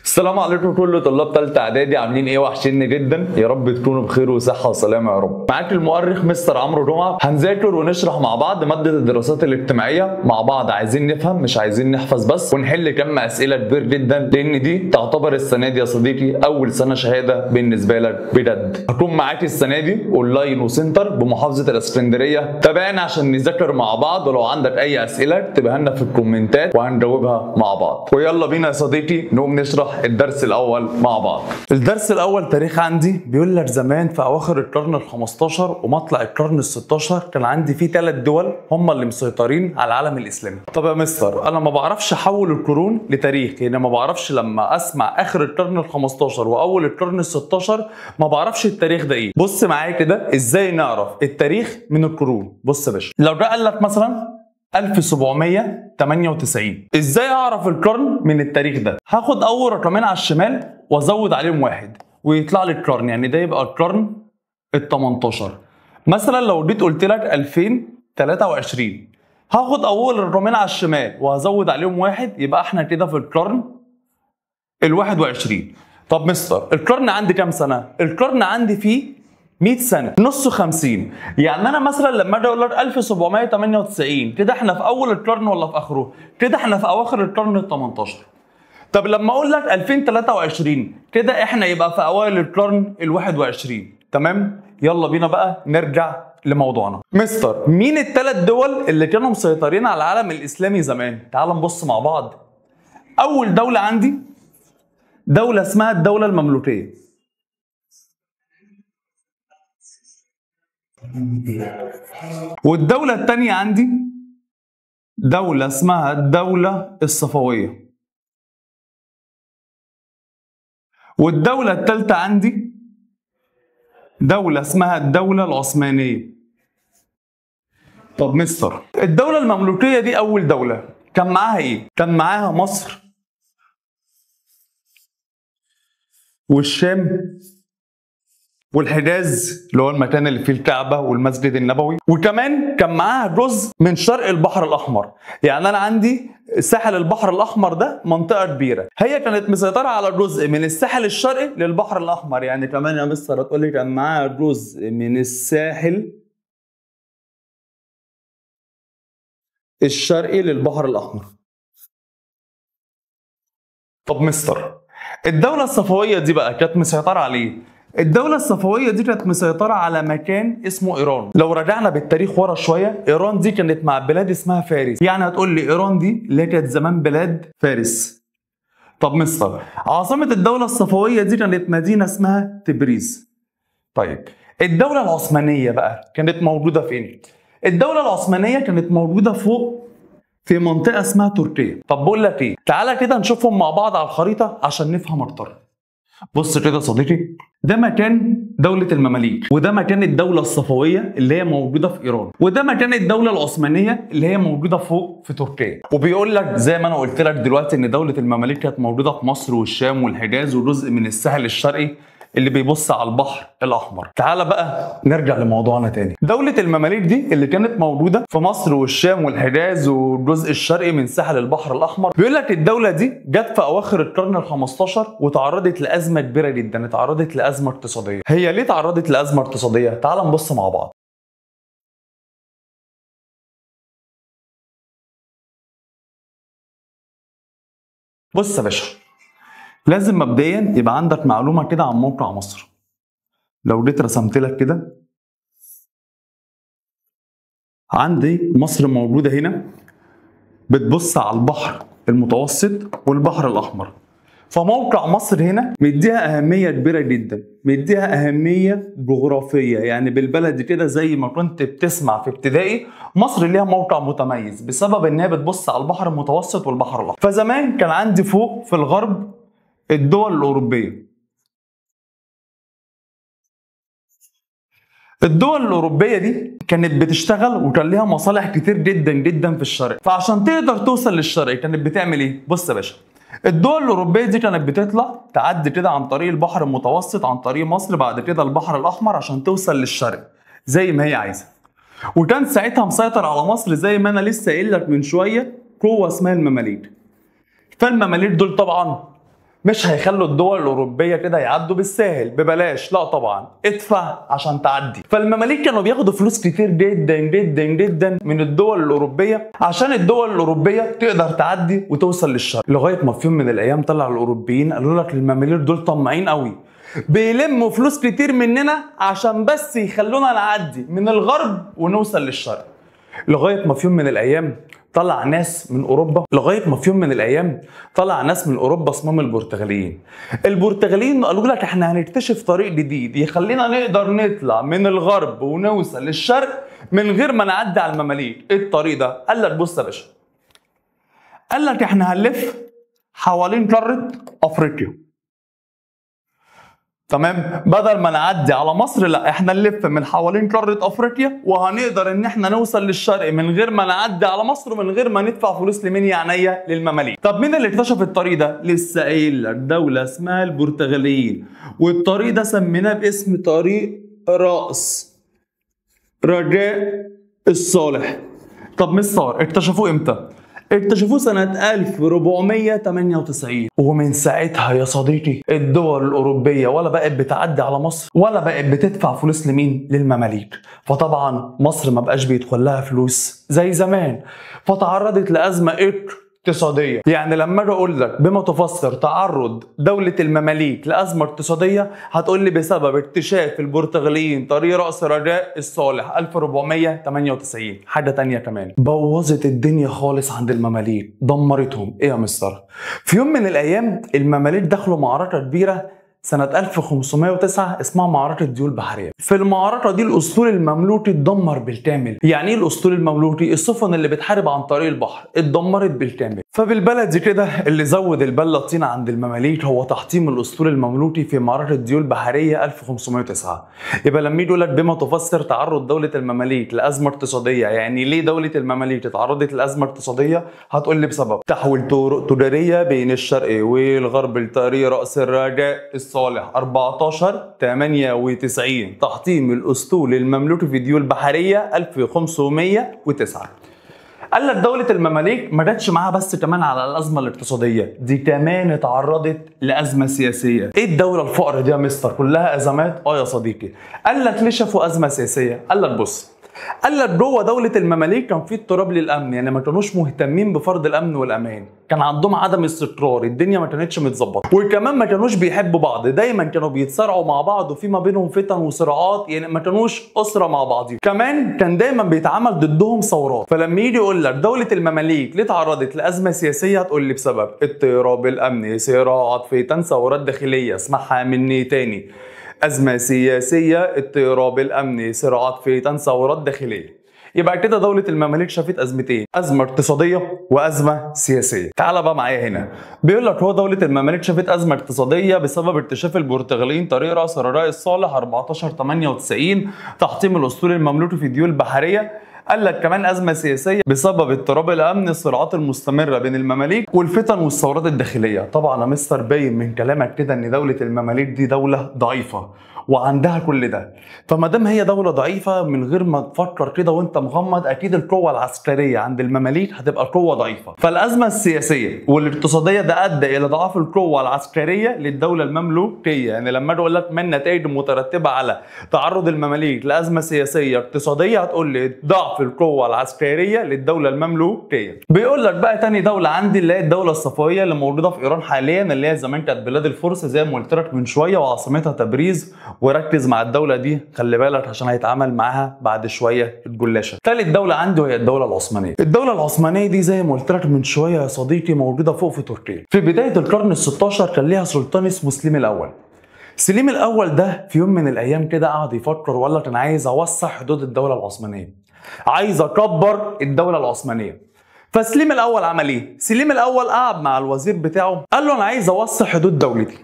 السلام عليكم كل طلاب ثالثه اعدادي، عاملين ايه؟ وحشني جدا، يا رب تكونوا بخير وصحه وسلامه يا رب. معاك المؤرخ مستر عمرو جمعه. هنذاكر ونشرح مع بعض ماده الدراسات الاجتماعيه مع بعض، عايزين نفهم مش عايزين نحفظ بس، ونحل كم اسئله كبير جدا، لان دي تعتبر السنه دي يا صديقي اول سنه شهاده بالنسبه لك بجد. هكون معاك السنه دي اونلاين وسنتر بمحافظه الاسكندريه. تابعنا عشان نذاكر مع بعض، ولو عندك اي اسئله اكتبها لنا في الكومنتات وهنجاوبها مع بعض. ويلا بينا يا صديقي نقوم نشرح الدرس الاول مع بعض. الدرس الاول تاريخ عندي بيقول لك زمان في اواخر القرن ال15 ومطلع القرن ال16 كان عندي في 3 دول هم اللي مسيطرين على العالم الاسلامي. طب يا مستر انا ما بعرفش احول القرون لتاريخ، يعني ما بعرفش لما اسمع اخر القرن ال15 واول القرن ال16 ما بعرفش التاريخ ده ايه. بص معايا كده ازاي نعرف التاريخ من القرون. بص يا باشا، لو ده قال لك مثلا 1798، ازاي اعرف القرن من التاريخ ده؟ هاخد اول رقمين على الشمال وازود عليهم واحد ويطلع لي القرن، يعني ده يبقى القرن ال18. مثلا لو جيت قلت لك 2023، هاخد اول رقمين على الشمال وهزود عليهم واحد، يبقى احنا كده في القرن ال21. طب مستر القرن عندي كام سنه؟ القرن عندي فيه 100 سنه، نصه 50. يعني انا مثلا لما اجي اقول لك 1798 كده احنا في اول القرن ولا في اخره؟ كده احنا في اواخر القرن ال18. طب لما اقول لك 2023 كده احنا يبقى في اوائل القرن ال21. تمام؟ يلا بينا بقى نرجع لموضوعنا. مستر مين الثلاث دول اللي كانوا مسيطرين على العالم الاسلامي زمان؟ تعال نبص مع بعض. اول دوله عندي دوله اسمها الدوله المملوكيه. والدولة الثانية عندي دولة اسمها الدولة الصفوية. والدولة الثالثة عندي دولة اسمها الدولة العثمانية. طب مستر الدولة المملوكية دي أول دولة كان معاها إيه؟ كان معاها مصر والشام والحجاز اللي هو المكان اللي فيه الكعبة والمسجد النبوي، وكمان كان معاها جزء من شرق البحر الأحمر. يعني أنا عندي ساحل البحر الأحمر ده منطقة كبيرة، هي كانت مسيطرة على جزء من الساحل الشرقي للبحر الأحمر. يعني كمان يا مستر هتقول لي كان معاها جزء من الساحل الشرقي للبحر الأحمر. طب مستر الدولة الصفوية دي بقى كانت مسيطرة عليه. الدولة الصفوية دي كانت مسيطرة على مكان اسمه إيران. لو رجعنا بالتاريخ ورا شوية، إيران دي كانت مع بلاد اسمها فارس. يعني هتقول لي إيران دي اللي كانت زمان بلاد فارس. طب مستر عاصمة الدولة الصفوية دي كانت مدينة اسمها تبريز. طيب الدولة العثمانية بقى كانت موجودة فين؟ الدولة العثمانية كانت موجودة فوق في منطقة اسمها تركيا. طب بقول لك ايه؟ تعالى كده نشوفهم مع بعض على الخريطة عشان نفهم أكتر. بص كده يا صديقي، ده مكان دولة المماليك، وده مكان الدولة الصفوية اللي هي موجودة في إيران، وده مكان الدولة العثمانية اللي هي موجودة فوق في تركيا. وبيقول لك زي ما أنا قلت لك دلوقتي إن دولة المماليك كانت موجودة في مصر والشام والحجاز وجزء من الساحل الشرقي اللي بيبص على البحر الاحمر. تعال بقى نرجع لموضوعنا تاني. دولة المماليك دي اللي كانت موجودة في مصر والشام والحجاز والجزء الشرقي من ساحل البحر الاحمر، بيقول لك الدولة دي جت في اواخر القرن ال15 وتعرضت لازمة كبيرة جدا، اتعرضت لازمة اقتصادية. هي ليه تعرضت لازمة اقتصادية؟ تعال نبص مع بعض. بص يا باشا، لازم مبدئيا يبقى عندك معلومة كده عن موقع مصر. لو جيت رسمت لك كده، عندي مصر موجودة هنا بتبص على البحر المتوسط والبحر الأحمر. فموقع مصر هنا مديها أهمية كبيرة جدا، مديها أهمية جغرافية. يعني بالبلد كده زي ما كنت بتسمع في ابتدائي، مصر ليها موقع متميز بسبب إنها بتبص على البحر المتوسط والبحر الأحمر. فزمان كان عندي فوق في الغرب الدول الأوروبية. الدول الأوروبية دي كانت بتشتغل وكان ليها مصالح كتير جدا جدا في الشرق، فعشان تقدر توصل للشرق كانت بتعمل ايه؟ بص يا باشا، الدول الأوروبية دي كانت بتطلع تعدي كده عن طريق البحر المتوسط، عن طريق مصر، بعد كده البحر الأحمر عشان توصل للشرق زي ما هي عايزة. وكان ساعتها مسيطر على مصر زي ما أنا لسه قايل لك من شوية قوة اسمها المماليك. فالمماليك دول طبعا مش هيخلوا الدول الاوروبيه كده يعدوا بالساهل ببلاش، لا طبعا ادفع عشان تعدي. فالمماليك كانوا بياخدوا فلوس كتير جدا جدا جدا من الدول الاوروبيه عشان الدول الاوروبيه تقدر تعدي وتوصل للشرق، لغايه ما في يوم من الايام طلع الاوروبيين قالوا لك المماليك دول طماعين قوي، بيلموا فلوس كتير مننا عشان بس يخلونا نعدي من الغرب ونوصل للشرق. لغايه ما في يوم من الايام طلع ناس من اوروبا اسمهم البرتغاليين. البرتغاليين قالوا لك احنا هنكتشف طريق جديد يخلينا نقدر نطلع من الغرب ونوصل للشرق من غير ما نعدي على المماليك. ايه الطريق ده؟ قال لك بص يا باشا، قال لك احنا هنلف حوالين قاره افريقيا، تمام؟ بدل ما نعدي على مصر لا احنا نلف من حوالين قاره افريقيا وهنقدر ان احنا نوصل للشرق من غير ما نعدي على مصر ومن غير ما ندفع فلوس لمين يا عينيا؟ للمماليك. طب مين اللي اكتشف الطريق ده؟ لسه قايل لك دوله اسمها البرتغاليين، والطريق ده سميناه باسم طريق رأس رجاء الصالح. طب مستر اكتشفوه امتى؟ اكتشفوه سنة 1498، ومن ساعتها يا صديقي الدول الأوروبية ولا بقت بتعدي على مصر ولا بقت بتدفع فلوس لمين؟ للمماليك. فطبعا مصر ما بقاش بيدخل لها فلوس زي زمان، فتعرضت لأزمة اقتصادية. يعني لما اجي اقول لك بما تفسر تعرض دولة المماليك لأزمة اقتصادية، هتقول لي بسبب اكتشاف البرتغاليين طريق رأس رجاء الصالح 1498. حاجة تانية كمان بوظت الدنيا خالص عند المماليك، دمرتهم. ايه يا مستر؟ في يوم من الايام المماليك دخلوا معركة كبيرة سنة 1509 اسمها معركة ديول بحرية. في المعركة دي الأسطول المملوكي اتدمر بالكامل. يعني ايه الأسطول المملوكي؟ السفن اللي بتحارب عن طريق البحر اتدمرت بالكامل. فبالبلدي كده اللي زود البلة طينة عند المماليك هو تحطيم الأسطول المملوكي في معركة ديول بحرية 1509. يبقى لما يجي يقول لك بما تفسر تعرض دولة المماليك لأزمة اقتصادية، يعني ليه دولة المماليك اتعرضت لأزمة اقتصادية؟ هتقول لي بسبب تحويل طرق تجارية بين الشرق والغرب لطريق رأس الرجاء صالح 1498، تحطيم الأسطول المملوكي في ديول بحرية 1509. قال لك دولة المماليك ما جاتش معاها بس كمان على الأزمة الاقتصادية دي، كمان اتعرضت لأزمة سياسية. ايه الدولة الفقر دي يا مستر؟ كلها أزمات؟ يا صديقي. قال لك ليه شافوا أزمة سياسية؟ قال لك بص، قال لك جوه دولة المماليك كان في اضطراب للأمن، يعني ما كانوش مهتمين بفرض الأمن والأمان، كان عندهم عدم استقرار، الدنيا ما كانتش متظبطة، وكمان ما كانوش بيحبوا بعض، دايما كانوا بيتصارعوا مع بعض وفي ما بينهم فتن وصراعات، يعني ما كانوش أسرة مع بعض. كمان كان دايما بيتعمل ضدهم ثورات. فلما يجي يقول لك دولة المماليك ليه تعرضت لأزمة سياسية، هتقول لي بسبب اضطراب الأمن، صراعات، فتن، ثورات داخلية. اسمعها مني تاني: أزمة سياسية، اضطراب الأمن، صراعات، فتن، ثورات داخلية. يبقى كده دولة المماليك شافت أزمتين: أزمة اقتصادية وأزمة سياسية. تعال بقى معايا هنا، بيقول لك هو دولة المماليك شافت أزمة اقتصادية بسبب اكتشاف البرتغاليين طريق رأس الرجاء الصالح 1498، تحطيم الأسطول المملوكي في ديول بحرية. قال لك كمان أزمة سياسية بسبب اضطراب الأمن، الصراعات المستمرة بين المماليك والفتن والثورات الداخلية. طبعا يا مستر باين من كلامك كده إن دولة المماليك دي دولة ضعيفة وعندها كل ده. فما دام هي دولة ضعيفة، من غير ما تفكر كده وانت مغمض، اكيد القوة العسكرية عند المماليك هتبقى قوة ضعيفة. فالأزمة السياسية والاقتصادية ده أدى إلى ضعف القوة العسكرية للدولة المملوكية. يعني لما اجي اقول لك من النتائج المترتبة على تعرض المماليك لأزمة سياسية اقتصادية، هتقول لي ضعف القوة العسكرية للدولة المملوكية. بيقول لك بقى تاني دولة عندي اللي هي الدولة الصفوية اللي موجودة في إيران حاليا، اللي هي زمان كانت بلاد الفرس زي ما قلت لك من شوية، وعاصمتها تبريز. وركز مع الدولة دي، خلي بالك عشان هيتعامل معاها بعد شوية الجلاشة. ثالث دولة عنده هي الدولة العثمانية. الدولة العثمانية دي زي ما قلت لك من شوية يا صديقي موجودة فوق في تركيا. في بداية القرن ال16 كان ليها سلطان اسمه سليم الأول. سليم الأول ده في يوم من الأيام كده قعد يفكر وقال لك أنا عايز أوسع حدود الدولة العثمانية، عايز أكبر الدولة العثمانية. فسليم الأول عمل إيه؟ سليم الأول قعد مع الوزير بتاعه قال له أنا عايز أوسع حدود دولتي،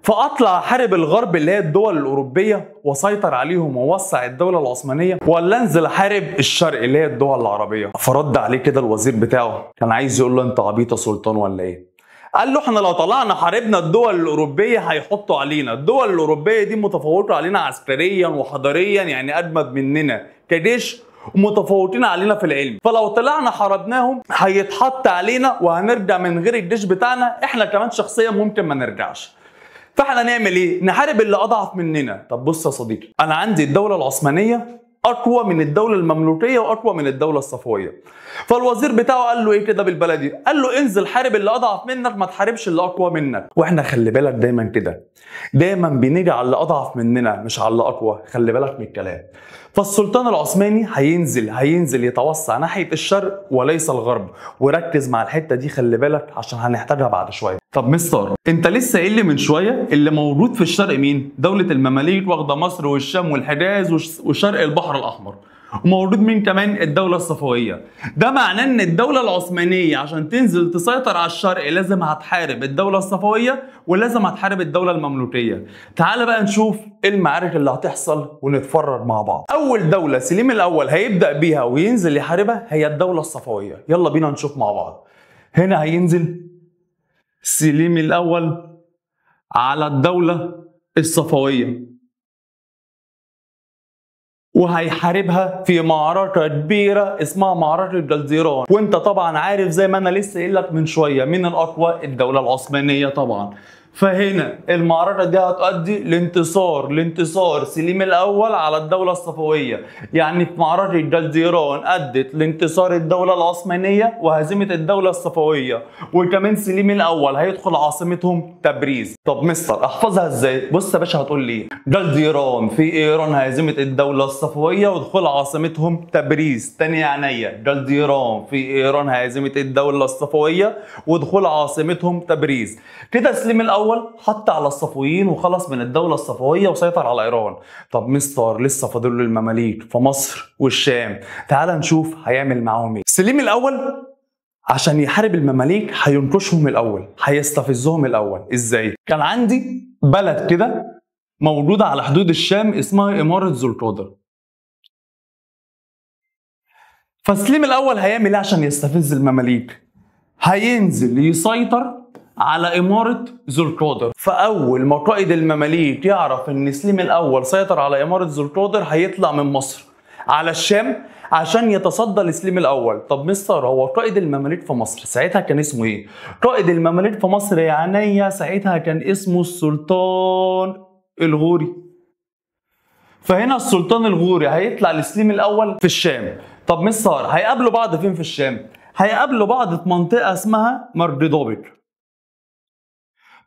فاطلع احارب الغرب اللي هي الدول الاوروبيه واسيطر عليهم واوسع الدوله العثمانيه، ولا انزل احارب الشرق اللي هي الدول العربيه؟ فرد عليه كده الوزير بتاعه، كان عايز يقول له انت عبيط يا سلطان ولا ايه؟ قال له احنا لو طلعنا حاربنا الدول الاوروبيه هيحطوا علينا، الدول الاوروبيه دي متفوقه علينا عسكريا وحضاريا، يعني اجمد مننا كجيش ومتفوقين علينا في العلم، فلو طلعنا حاربناهم هيتحط علينا وهنرجع من غير الجيش بتاعنا، احنا كمان شخصيا ممكن ما نرجعش. فاحنا نعمل ايه؟ نحارب اللي اضعف مننا. طب بص يا صديقي، انا عندي الدولة العثمانية اقوى من الدولة المملوكية واقوى من الدولة الصفوية. فالوزير بتاعه قال له ايه كده بالبلدي؟ قال له انزل حارب اللي اضعف منك، ما تحاربش اللي اقوى منك. واحنا خلي بالك دايما كده، دايما بنيجي على اللي اضعف مننا مش على اللي اقوى، خلي بالك من الكلام. فالسلطان العثماني هينزل يتوسع ناحية الشرق وليس الغرب، وركز مع الحتة دي خلي بالك عشان هنحتاجها بعد شوية. طب مستر، انت لسه قايل لي من شوية اللي موجود في الشرق مين؟ دولة المماليك واخدة مصر والشام والحجاز وشرق البحر الأحمر. وموجود مين كمان؟ الدولة الصفوية. ده معناه ان الدولة العثمانية عشان تنزل تسيطر على الشرق لازم هتحارب الدولة الصفوية ولازم هتحارب الدولة المملوكية. تعال بقى نشوف ايه المعارك اللي هتحصل ونتفرج مع بعض. اول دولة سليم الاول هيبدأ بيها وينزل يحاربها هي الدولة الصفوية. يلا بينا نشوف مع بعض. هنا هينزل سليم الاول على الدولة الصفوية وهيحاربها في معركة كبيرة اسمها معركة جلزيران. وانت طبعا عارف زي ما انا لسه قايل لك من شوية مين الأقوى؟ الدولة العثمانية طبعا. فهنا المعركة دي هتؤدي لانتصار سليم الأول على الدولة الصفوية. يعني في معركة جلزيران أدت لانتصار الدولة العثمانية وهزيمة الدولة الصفوية، وكمان سليم الأول هيدخل عاصمتهم تبريز. طب مستر أحفظها إزاي؟ بص يا باشا هتقول لي جلزيران في إيران هزيمة الدولة الصفوية ودخول عاصمتهم تبريز. تاني عينيا، جلزيران في إيران هزيمة الدولة الصفوية ودخول عاصمتهم تبريز. كده سليم الأول حط على الصفويين وخلص من الدولة الصفوية وسيطر على إيران. طب مستر لسه فاضل له المماليك في مصر والشام، تعال نشوف هيعمل معاهم ايه. سليم الأول عشان يحارب المماليك هينكشهم الأول، هيستفزهم الأول. ازاي؟ كان عندي بلد كده موجودة على حدود الشام اسمها إمارة ذو القادر. فسليم الأول هيعمل ايه عشان يستفز المماليك؟ هينزل يسيطر على إمارة ذو القادر. فأول ما قائد المماليك يعرف إن سليم الأول سيطر على إمارة ذو القادر هيطلع من مصر على الشام عشان يتصدى لسليم الأول. طب مستر هو قائد المماليك في مصر ساعتها كان اسمه إيه؟ قائد المماليك في مصر يا عينيا ساعتها كان اسمه السلطان الغوري. فهنا السلطان الغوري هيطلع لسليم الأول في الشام. طب مستر هيقابلوا بعض فين في الشام؟ هيقابلوا بعض في منطقة اسمها مردوبك.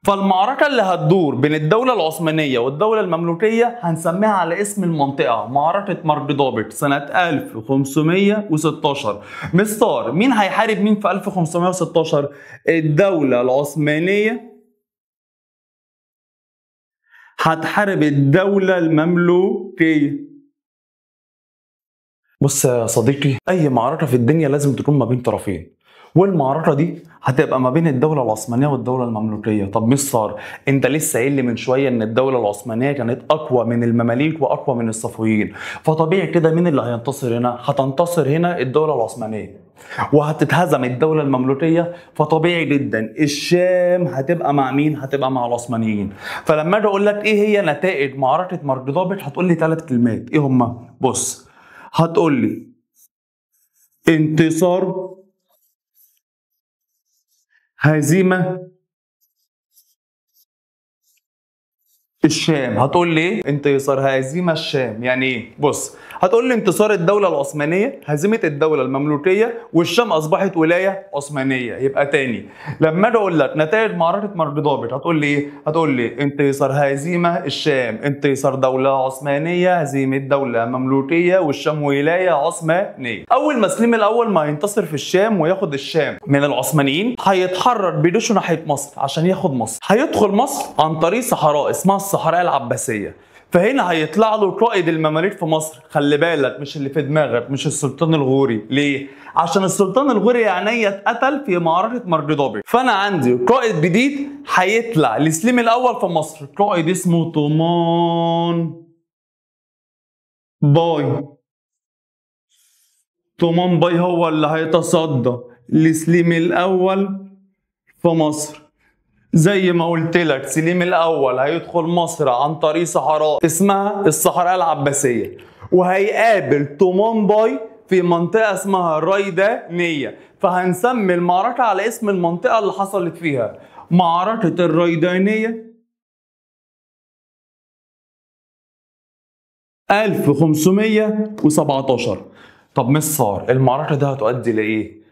فالمعركة اللي هتدور بين الدولة العثمانية والدولة المملوكية هنسميها على اسم المنطقة معركة مردوبك سنة 1516. مستر مين هيحارب مين في 1516؟ الدولة العثمانية هتحارب الدولة المملوكية. بص يا صديقي، أي معركة في الدنيا لازم تكون ما بين طرفين، والمعركة دي هتبقى ما بين الدولة العثمانية والدولة المملوكية. طب مستر انت لسه قايل لي من شوية ان الدولة العثمانية كانت اقوى من المماليك واقوى من الصفويين، فطبيعي كده مين اللي هينتصر هنا؟ هتنتصر هنا الدولة العثمانية وهتتهزم الدولة المملوكية. فطبيعي جدا الشام هتبقى مع مين؟ هتبقى مع العثمانيين. فلما اجي اقول لك ايه هي نتائج معركة مردوبك هتقول لي 3 كلمات. ايه هما؟ بص هتقول لي انتصار، هزيمة، الشام. هتقول لي ايه؟ انتصار، هزيمة، الشام. يعني ايه؟ بص هتقول لي انتصار الدولة العثمانية، هزيمة الدولة المملوكية، والشام أصبحت ولاية عثمانية. يبقى تاني لما أجي أقول لك نتائج معركة مردوبك هتقول لي إيه؟ هتقول لي انتصار، هزيمة، الشام. انتصار دولة عثمانية، هزيمة دولة مملوكية، والشام ولاية عثمانية. أول ما سليم الأول ما ينتصر في الشام وياخد الشام من العثمانيين هيتحرك بجيشه ناحية مصر عشان ياخد مصر. هيدخل مصر عن طريق صحراء اسمها الصحراء العباسية. فهنا هيطلع له قائد المماليك في مصر. خلي بالك مش اللي في دماغك، مش السلطان الغوري. ليه؟ عشان السلطان الغوري يعني اتقتل في معركة مردوبك. فانا عندي قائد جديد هيطلع لسليم الاول في مصر، قائد اسمه طومان باي. طومان باي هو اللي هيتصدى لسليم الاول في مصر. زي ما قلت لك سليم الأول هيدخل مصر عن طريق صحراء اسمها الصحراء العباسية، وهيقابل تومونباي في منطقة اسمها الريدانية، فهنسمي المعركة على اسم المنطقة اللي حصلت فيها، معركة الريدانية 1517. طب مصر المعركة دي هتؤدي لإيه؟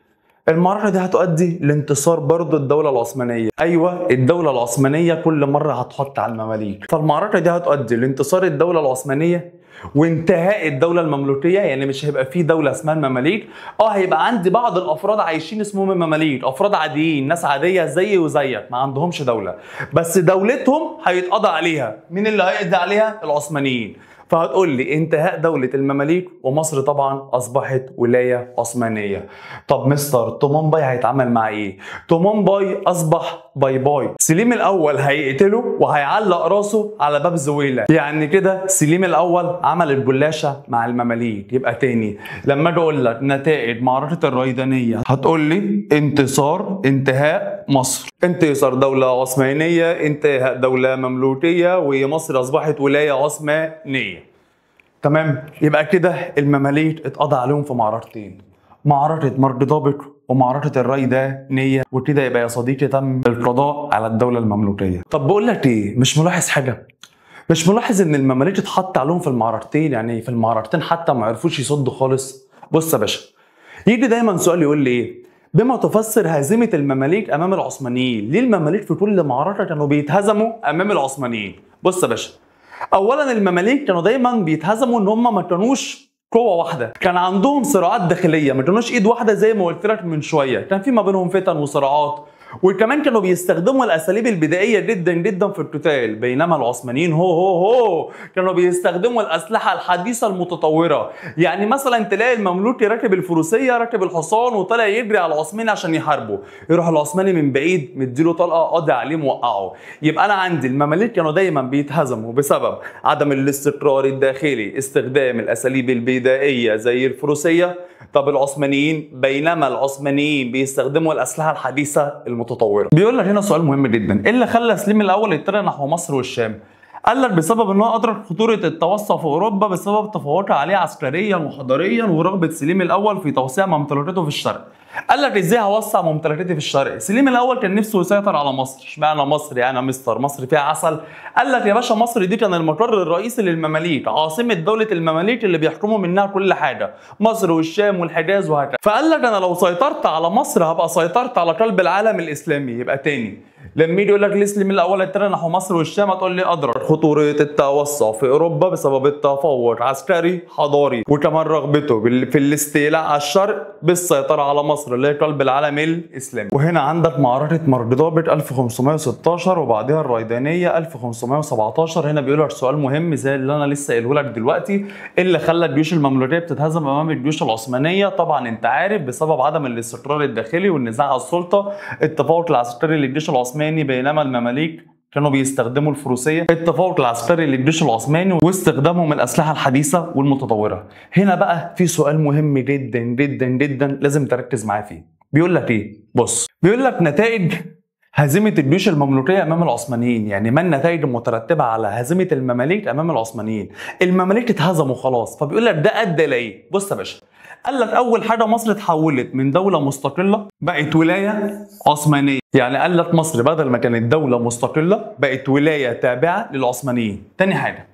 المعركة دي هتؤدي لانتصار برضه الدولة العثمانية. أيوة، الدولة العثمانية كل مرة هتحط على المماليك، فالمعركة دي هتؤدي لانتصار الدولة العثمانية وانتهاء الدولة المملوكية. يعني مش هيبقى في دولة اسمها المماليك، هيبقى عندي بعض الأفراد عايشين اسمهم المماليك، أفراد عاديين، ناس عادية زيي وزيك ما عندهمش دولة، بس دولتهم هيتقضى عليها. مين اللي هيقضي عليها؟ العثمانيين. فهتقول لي انتهاء دولة المماليك ومصر طبعا أصبحت ولاية عثمانية. طب مستر تومونباي هيتعامل مع إيه؟ تومونباي أصبح باي باي. سليم الأول هيقتله وهيعلق راسه على باب زويلة. يعني كده سليم الأول عمل الجلاشة مع المماليك. يبقى تاني لما أجي أقول لك نتائج معركة الريدانية هتقول لي انتصار، انتهاء مصر، انتصار دولة عثمانية، انتهاء دولة مملوكية، ومصر أصبحت ولاية عثمانية. تمام؟ يبقى كده المماليك اتقضى عليهم في معركتين، معركة مرج ومعركة الريدانية، وكده يبقى يا صديقي تم القضاء على الدولة المملوكية. طب بقول لك ايه، مش ملاحظ حاجة؟ مش ملاحظ ان المماليك اتحط عليهم في المعركتين؟ يعني في المعركتين حتى ما عرفوش يصدوا خالص. بص يا باشا، يجي دايما سؤال يقول لي ايه؟ بما تفسر هزيمة المماليك امام العثمانيين؟ ليه المماليك في كل معركة كانوا بيتهزموا امام العثمانيين؟ بص يا باشا، اولا المماليك كانوا دايما بيتهزموا ان هم ما كانوش قوة واحدة، كان عندهم صراعات داخلية، ما كانوش ايد واحدة زي ما قلت لك من شوية، كان في ما بينهم فتن وصراعات، وكمان كانوا بيستخدموا الاساليب البدائيه جدا جدا في القتال. بينما العثمانيين هو كانوا بيستخدموا الاسلحه الحديثه المتطوره. يعني مثلا تلاقي المملوكي راكب الفروسيه، راكب الحصان وطالع يجري على العثماني عشان يحاربه، يروح العثماني من بعيد مديله طلقه قاضي عليه موقعه. يبقى انا عندي المماليك كانوا دايما بيتهزموا بسبب عدم الاستقرار الداخلي، استخدام الاساليب البدائيه زي الفروسيه. طب العثمانيين، بينما العثمانيين بيستخدموا الاسلحه الحديثه المتطوره. بيقول لك هنا سؤال مهم جدا، ايه اللي خلى سليم الاول يتجه نحو مصر والشام؟ قال لك بسبب ان هو ادرك خطوره التوسع في اوروبا بسبب تفوقه عليه عسكريا وحضاريا ورغبه سليم الاول في توسيع ممتلكاته في الشرق. قال لك ازاي هوسع ممتلكاتي في الشرق؟ سليم الاول كان نفسه يسيطر على مصر. اشمعنى مصر يعني يا مستر؟ مصر فيها عسل؟ قال لك يا باشا مصر دي كان المقر الرئيسي للمماليك، عاصمه دوله المماليك اللي بيحكموا منها كل حاجه، مصر والشام والحجاز وهكذا. فقال لك انا لو سيطرت على مصر هبقى سيطرت على قلب العالم الاسلامي. يبقى تاني لما يجي يقول لك ليه سليم الاول اتجه نحو مصر والشام، هتقول لي ادرك خطوره التوسع في اوروبا بسبب التفوق عسكري حضاري، وكمان رغبته في الاستيلاء على الشرق بالسيطره على مصر اللي هي قلب العالم الاسلامي. وهنا عندك معركه مرج 1516 وبعدها الريدانيه 1517. هنا بيقول لك سؤال مهم زي اللي انا لسه قايله لك دلوقتي، ايه اللي خلى الجيوش المملوكيه بتتهزم امام الجيوش العثمانيه؟ طبعا انت عارف بسبب عدم الاستقرار الداخلي والنزاع على السلطه، التفوق العسكري للجيش العثماني بينما المماليك كانوا بيستخدموا الفروسيه، التفوق العسكري للجيش العثماني واستخدامهم الاسلحه الحديثه والمتطوره. هنا بقى في سؤال مهم جدا جدا جدا لازم تركز معاه فيه. بيقول لك ايه؟ بص، بيقول لك نتائج هزيمه الجيوش المملوكيه امام العثمانيين، يعني ما النتائج المترتبه على هزيمه المماليك امام العثمانيين؟ المماليك اتهزموا خلاص، فبيقول لك ده ادى لايه؟ بص يا باشا، قال لك اول حاجه مصر اتحولت من دوله مستقله بقت ولايه عثمانيه. يعني قال لك مصر بدل ما كانت دوله مستقله بقت ولايه تابعه للعثمانيين. تاني حاجه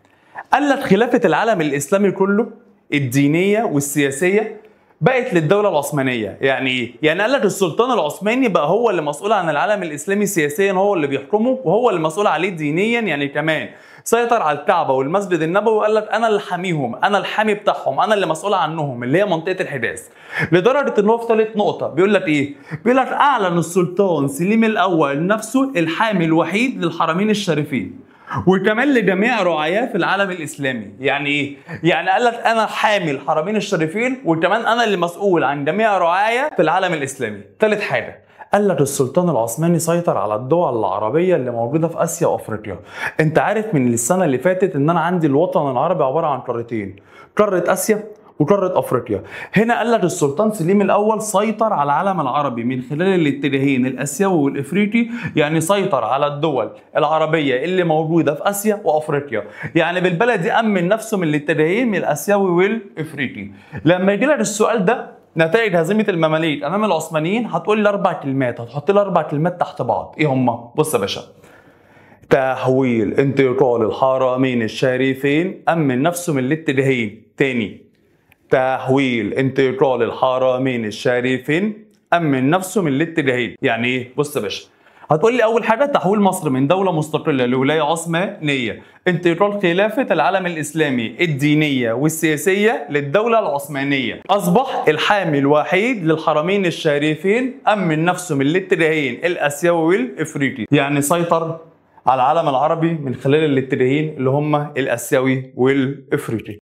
قال لك خلافه العالم الاسلامي كله الدينيه والسياسيه بقت للدوله العثمانيه. يعني ايه؟ يعني قال لك السلطان العثماني بقى هو اللي مسؤول عن العالم الاسلامي سياسيا، هو اللي بيحكمه وهو اللي مسؤول عليه دينيا. يعني كمان سيطر على الكعبه والمسجد النبوي وقال لك انا اللي حاميهم، انا الحامي بتاعهم، انا اللي مسؤول عنهم، اللي هي منطقه الحجاز. لدرجه ان هو في ثالث نقطه بيقول لك ايه؟ بيقول لك اعلن السلطان سليم الاول نفسه الحامي الوحيد للحرمين الشريفين وكمان لجميع رعاياه في العالم الاسلامي. يعني ايه؟ يعني قال لك انا حامي الحرمين الشريفين وكمان انا اللي مسؤول عن جميع رعايا في العالم الاسلامي. ثالث حاجه قال لك السلطان العثماني سيطر على الدول العربيه اللي موجوده في اسيا وافريقيا. انت عارف من السنه اللي فاتت ان انا عندي الوطن العربي عباره عن قارتين، قاره اسيا وقارة افريقيا. هنا قال لك السلطان سليم الاول سيطر على العالم العربي من خلال الاتجاهين الاسيوي والافريقي، يعني سيطر على الدول العربيه اللي موجوده في اسيا وافريقيا، يعني بالبلدي امن نفسه من الاتجاهين من الاسيوي والافريقي. لما يجي لك السؤال ده نتائج هزيمه المماليك امام العثمانيين، هتقول لي 4 كلمات، هتحط لي 4 كلمات تحت بعض، ايه هم؟ بص يا باشا: تحويل انتقال الحرمين الشريفين، امن نفسه من الاتجاهين. تاني: تحويل انتقال الحرمين الشريفين، امن نفسه من الاتجاهين. يعني ايه؟ بص يا باشا، هتقول لي اول حاجه تحويل مصر من دوله مستقله لولايه عثمانيه، انتقال خلافه العالم الاسلامي الدينيه والسياسيه للدوله العثمانيه، اصبح الحامي الوحيد للحرمين الشريفين، امن نفسه من الاتجاهين الاسيوي والافريقي، يعني سيطر على العالم العربي من خلال الاتجاهين اللي هم الاسيوي والافريقي.